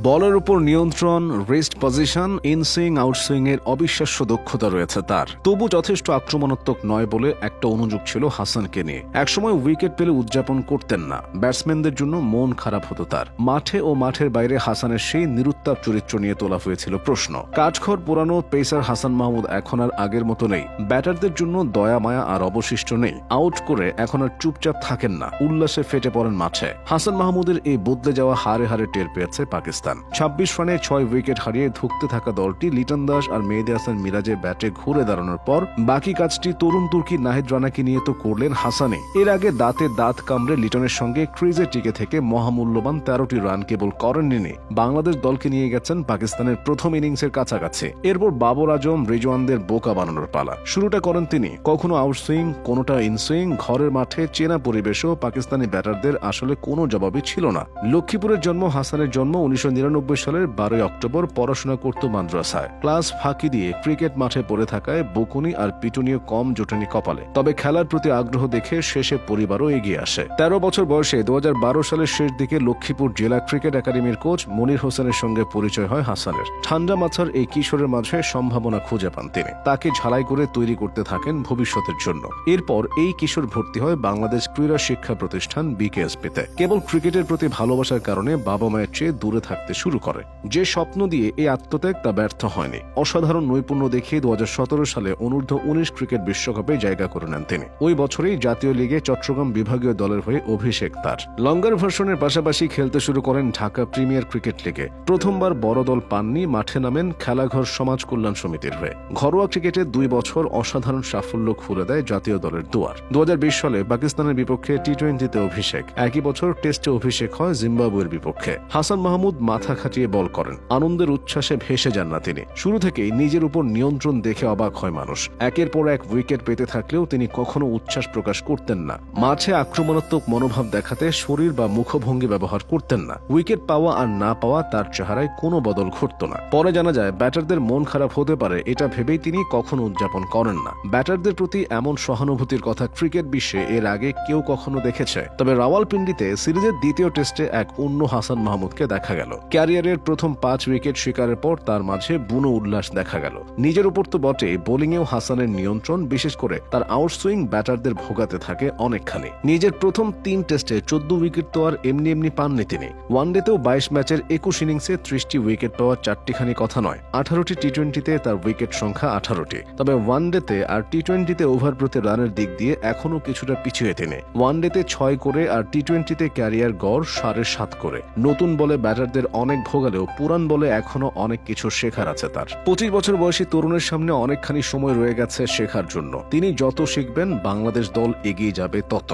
বলের উপর নিয়ন্ত্রণ, রেস্ট পজিশন, ইনসুইং আউটসুইং এর অবিশ্বাস্য দক্ষতা রয়েছে তার। তবু যথেষ্ট আক্রমণাত্মক নয় বলে একটা অনুযোগ ছিল হাসানকে নিয়ে। একসময় উইকেট পেলে উদযাপন করতেন না, ব্যাটসম্যানদের জন্য মন খারাপ হতো তার। মাঠে ও মাঠের বাইরে হাসানের সেই নিরুত্তাপ চরিত্র নিয়ে তোলা হয়েছিল প্রশ্ন। কাঠখড় পোড়ানো পেসার হাসান মাহমুদ এখন আর আগের মতো নেই। ব্যাটারদের জন্য দয়া মায়া আর অবশিষ্ট নেই। আউট করে এখন আর চুপচাপ থাকেন না, উল্লাসে ফেটে পড়েন মাঠে। হাসান মাহমুদের এই বদলে যাওয়া হারে হারে টের পেয়েছে পাকিস্তান। ২৬ রানে ৬ উইকেট হারিয়ে ধুঁকতে থাকা দলটি লিটন দাস আর মেহেদী হাসান মিরাজের ব্যাটে ঘুরে দাঁড়ানোর পর বাকি কাজটি তরুণ তুর্কি নাহিদ রানাকে নিয়ে তো করলেন হাসানে। এর আগে দাঁতে দাঁত কামড়ে লিটনের সঙ্গে ক্রিজে টিকে থেকে মহামূল্যবান ১৩টি রান কেবল করেননি, বাংলাদেশ দলকে নিয়ে গেছেন পাকিস্তানের প্রথম ইনিংসের কাছাকাছি। এরপর বাবর আজম, রিজওয়ানদের বোকা বানানোর পালা। শুরুটা করেন তিনি, কখনো আউটসুইং, কোনোটা ইনসুইং। ঘরের মাঠে চেনা পরিবেশেও পাকিস্তানি ব্যাটারদের আসলে কোনো জবাবই ছিল না। লক্ষ্মীপুরের জন্ম হাসানের জন্ম ১৯৯৯ সালের ১২ অক্টোবর। পড়াশোনা করত মাদ্রাসায়। ক্লাস ফাঁকি দিয়ে ক্রিকেট মাঠে পড়ে থাকায় বকুনি আর পিটুনিও কম জোটেনি কপালে। তবে খেলার প্রতি আগ্রহ দেখে শেষে পরিবারও এগিয়ে আসে। ১৩ বছর বয়সে ২০১২ সালের শেষ দিকে লক্ষ্মীপুর জেলা ক্রিকেট একাডেমির কোচ মনির হোসেনের সঙ্গে পরিচয় হয় হাসানের। ঠান্ডা মাথার এই কিশোরের মাঝে সম্ভাবনা খুঁজে পান তিনি। তাকে ঝালাই করে তৈরি করতে থাকেন ভবিষ্যতের জন্য। এরপর এই কিশোর ভর্তি হয় বাংলাদেশ ক্রীড়া শিক্ষা প্রতিষ্ঠান বিকেএসপিতে। কেবল ক্রিকেটের প্রতি ভালোবাসার কারণে বাবা মায়ের চেয়ে দূরে থাকতে শুরু করে। যে স্বপ্ন দিয়ে এই আত্মত্যাগ তা ব্যর্থ হয়নি। অসাধারণ নৈপুণ্য দেখিয়ে ২০১৭ সালে অনূর্ধ্ব ১৯ ক্রিকেট বিশ্বকাপে জায়গা করে নেন তিনি। ওই বছরেই জাতীয় লিগে চট্টগ্রাম বিভাগীয় দলের হয়ে অভিষেক তার। লঙ্গার ভার্সনের পাশাপাশি খেলতে শুরু করেন ঢাকা প্রিমিয়ার ক্রিকেট লিগে। প্রথমবার বড় দল পাননি, মাঠে নামেন খেলাঘর সমাজ কল্যাণ সমিতির হয়ে। ঘরোয়া ক্রিকেটে ২ বছর অসাধারণ সাফল্য খুলে দেয় জাতীয় দলের দুয়ার। ২০২০ সালে পাকিস্তানের বিপক্ষে টি-20তে অভিষেক। একই বছর টেস্টে অভিষেক হয় জিম্বাবুয়ের বিপক্ষে। হাসান মাহমুদ মাথা খাটিয়ে বল করেন, আনন্দের উচ্ছ্বাসে ভেসে যান না তিনি। শুরু থেকেই নিজের উপর নিয়ন্ত্রণ দেখে অবাক হয় মানুষ। একের পর এক উইকেট পেতে থাকলেও তিনি কখনো উচ্ছ্বাস প্রকাশ করতেন না। মাঠে আক্রমণাত্মক মনোভাব দেখাতে শরীর বা মুখভঙ্গি ব্যবহার করতেন না। উইকেট পাওয়া আর না পাওয়া তার চেহারায় কোনো বদল ঘটত না। পরে জানা যায় ব্যাটারদের মন খারাপ হতে পারে এটা ভেবেই তিনি কখনো উদযাপন করেন না। ব্যাটারদের প্রতি এমন সহানুভূতির কথা ক্রিকেট বিশ্বে এর আগে কেউ কখনো দেখেছে? তবে রাওয়ালপিন্ডিতে সিরিজের দ্বিতীয় টেস্টে এক অন্য হাসান মাহমুদকে দেখা গেল। ক্যারিয়ারের প্রথম ৫ উইকেট শিকারের পর তার মাঝে বুনো উল্লাস দেখা গেল। নিজের উপর তো বটে, বোলিংয়েও হাসানের নিয়ন্ত্রণ, বিশেষ করে তার আউটসুইং ব্যাটারদের ভোগাতে থাকে অনেকখানি। নিজের প্রথম ৩ টেস্টে ১৪ উইকেট তো আর এমনি এমনি পাননি তিনি। ওয়ানডেতেও ২২ ম্যাচের ২১ ইনিংসে ৩০টি উইকেট পাওয়ার ৪টিখানি কথা নয়। ১৮টি টি-20তে তার উইকেট সংখ্যা ১৮টি। তবে ওয়ানডেতে আর টি-20তে ওভার প্রতি রানের দিক দিয়ে এখনও কিছুটা পিছিয়ে তিনি। ওয়ানডেতে ৬ করে আর টি-20তে ক্যারিয়ার গড় ৭.৫ করে। নতুন বলে ব্যাটারদের অনেক ভোগালেও পুরান বলে এখনো অনেক কিছু শেখার আছে তার। ২৫ বছর বয়সী তরুণের সামনে অনেকখানি সময় রয়ে গেছে শেখার জন্য। তিনি যত শিখবেন বাংলাদেশ দল এগিয়ে যাবে তত।